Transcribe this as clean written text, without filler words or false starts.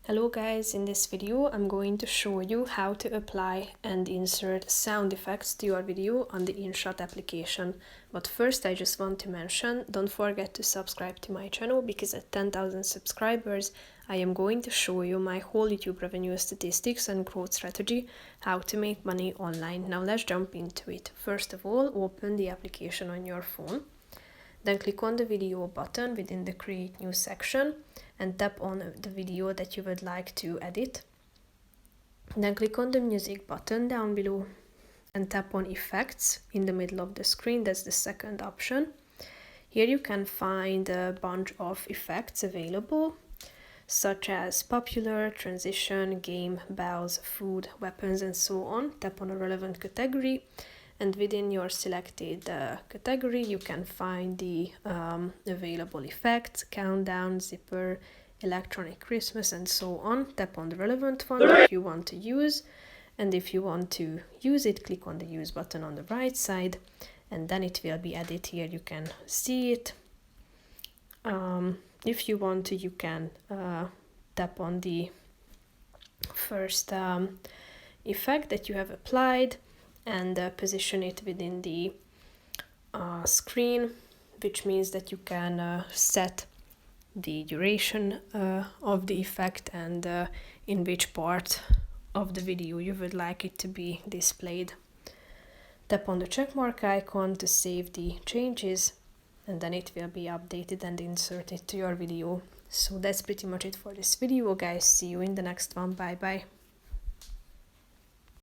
Hello guys, in this video I'm going to show you how to apply and insert sound effects to your video on the InShot application. But first I just want to mention, don't forget to subscribe to my channel because at 10,000 subscribers I am going to show you my whole YouTube revenue statistics and growth strategy, how to make money online. Now let's jump into it. First of all, open the application on your phone. Then click on the video button within the create new section and tap on the video that you would like to edit. Then click on the music button down below and tap on effects in the middle of the screen. That's the second option. Here you can find a bunch of effects available, such as popular, transition, game, bells, food, weapons, and so on. Tap on a relevant category. And within your selected category, you can find the available effects, countdown, zipper, electronic Christmas, and so on. Tap on the relevant one that you want to use. And if you want to use it, click on the use button on the right side, and then it will be added here. You can see it. If you want to, you can tap on the first effect that you have applied and position it within the screen, which means that you can set the duration of the effect and in which part of the video you would like it to be displayed. Tap on the checkmark icon to save the changes, and then it will be updated and inserted to your video. So that's pretty much it for this video, guys. See you in the next one. Bye bye.